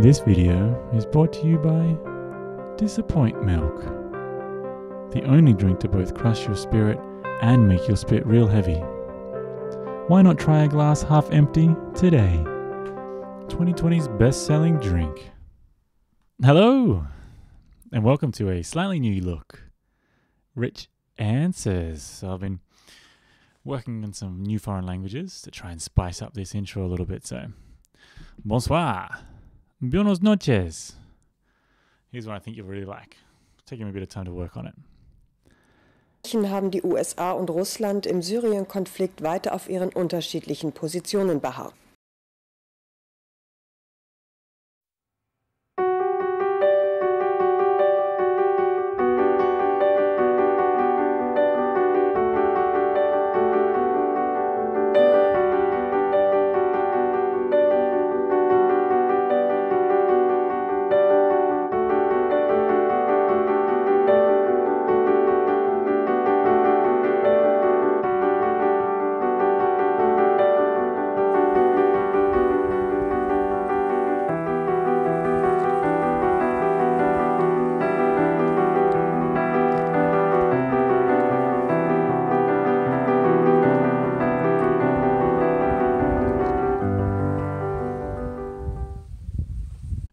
This video is brought to you by Disappoint Milk, the only drink to both crush your spirit and make your spit real heavy. Why not try a glass half empty today? 2020's best-selling drink. Hello, and welcome to a slightly new look. Rich answers. So I've been working on some new foreign languages to try and spice up this intro a little bit. So, bonsoir. Buenos noches. Here's one I think you'll really like. Taking me a bit of time to work on it. Haben die USA und Russland im Syrien-Konflikt weiter auf ihren unterschiedlichen Positionen beharrt.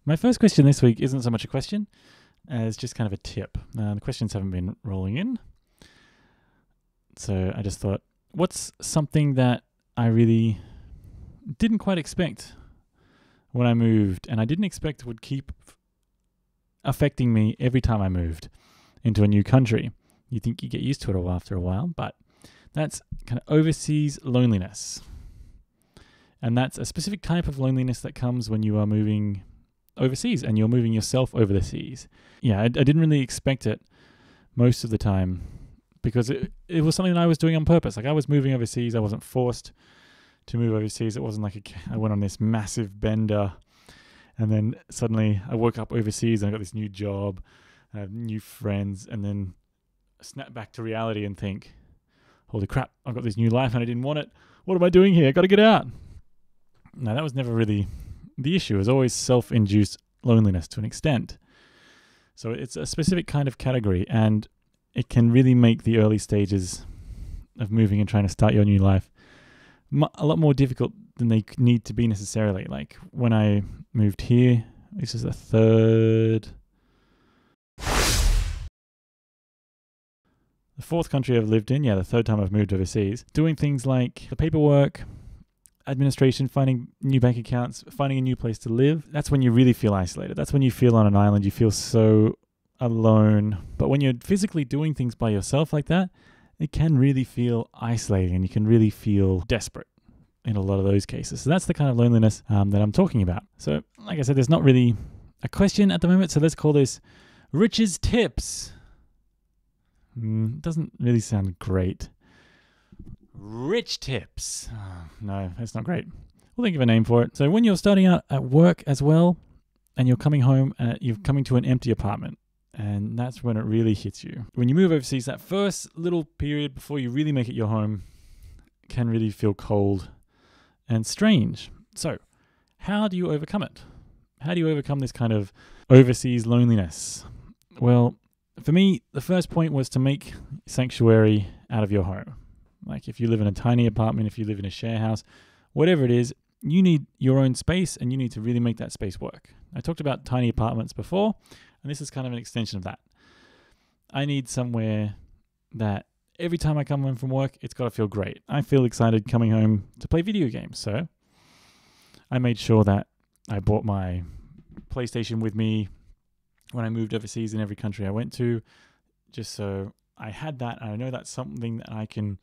My first question this week isn't so much a question as just kind of a tip. The questions haven't been rolling in. So I just thought, what's something that I really didn't quite expect when I moved, and I didn't expect would keep affecting me every time I moved into a new country? You think you get used to it after a while, but that's kind of overseas loneliness. And that's a specific type of loneliness that comes when you are moving overseas and you're moving yourself over the seas. Yeah, I didn't really expect it most of the time because it was something that I was doing on purpose. Like, I was moving overseas. I wasn't forced to move overseas. It wasn't like I went on this massive bender and then suddenly I woke up overseas and I got this new job, I have new friends, and then snap back to reality and think, holy crap, I've got this new life and I didn't want it. What am I doing here? I got to get out. No, that was never really the issue. Is always self-induced loneliness to an extent. So it's a specific kind of category, and it can really make the early stages of moving and trying to start your new life a lot more difficult than they need to be necessarily. Like when I moved here, this is the fourth country I've lived in. Yeah, the third time I've moved overseas. Doing things like the paperwork, administration, finding new bank accounts, finding a new place to live. That's when you really feel isolated. That's when you feel on an island. You feel so alone. But when you're physically doing things by yourself like that, it can really feel isolating and you can really feel desperate in a lot of those cases. So that's the kind of loneliness that I'm talking about. So like I said, there's not really a question at the moment. So let's call this Rich's Tips. Doesn't really sound great. Rich tips. Oh, no, that's not great. We'll think of a name for it. So when you're starting out at work as well, and you're coming home, you're coming to an empty apartment, and that's when it really hits you. When you move overseas, that first little period before you really make it your home can really feel cold and strange. So how do you overcome it? How do you overcome this kind of overseas loneliness? Well, for me, the first point was to make sanctuary out of your home. Like if you live in a tiny apartment, if you live in a share house, whatever it is, you need your own space and you need to really make that space work. I talked about tiny apartments before, and this is kind of an extension of that. I need somewhere that every time I come home from work, it's got to feel great. I feel excited coming home to play video games. So I made sure that I brought my PlayStation with me when I moved overseas in every country I went to, just so I had that. And I know that's something that I can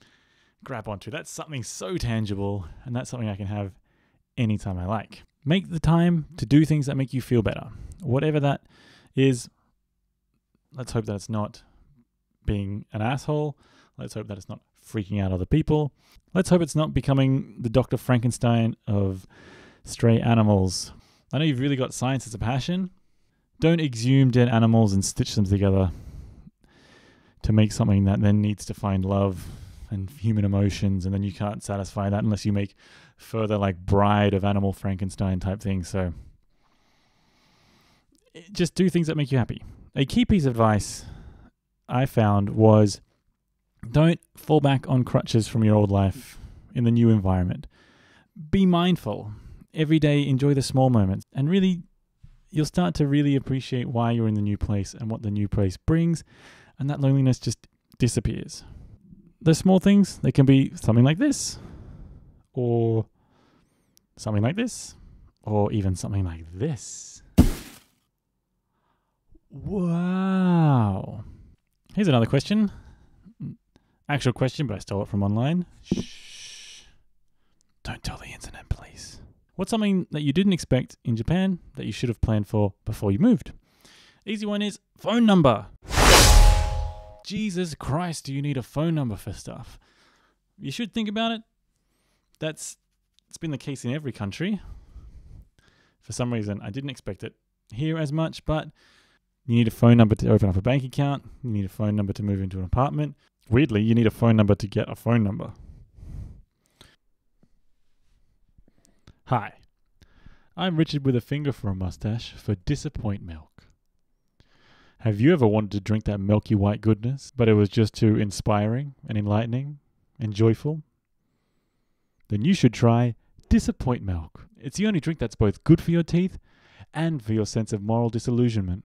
grab onto. That's something so tangible, and that's something I can have anytime I like. Make the time to do things that make you feel better. Whatever that is, let's hope that it's not being an asshole. Let's hope that it's not freaking out other people. Let's hope it's not becoming the Dr. Frankenstein of stray animals. I know you've really got science as a passion. Don't exhume dead animals and stitch them together to make something that then needs to find love and human emotions, and then you can't satisfy that unless you make further like Bride of Animal Frankenstein type things. So just do things that make you happy. A key piece of advice I found was don't fall back on crutches from your old life in the new environment. Be mindful. Every day, enjoy the small moments. And really, you'll start to really appreciate why you're in the new place and what the new place brings. And that loneliness just disappears. The small things, they can be something like this. Or something like this. Or even something like this. Wow. Here's another question. Actual question, but I stole it from online. Shh. Don't tell the internet, please. What's something that you didn't expect in Japan that you should have planned for before you moved? Easy one is phone number. Jesus Christ, do you need a phone number for stuff? You should think about it. It's been the case in every country. For some reason, I didn't expect it here as much, but you need a phone number to open up a bank account. You need a phone number to move into an apartment. Weirdly, you need a phone number to get a phone number. Hi, I'm Richard with a finger for a mustache for Disappoint Milk. Have you ever wanted to drink that milky white goodness, but it was just too inspiring and enlightening and joyful? Then you should try Disappoint Milk. It's the only drink that's both good for your teeth and for your sense of moral disillusionment.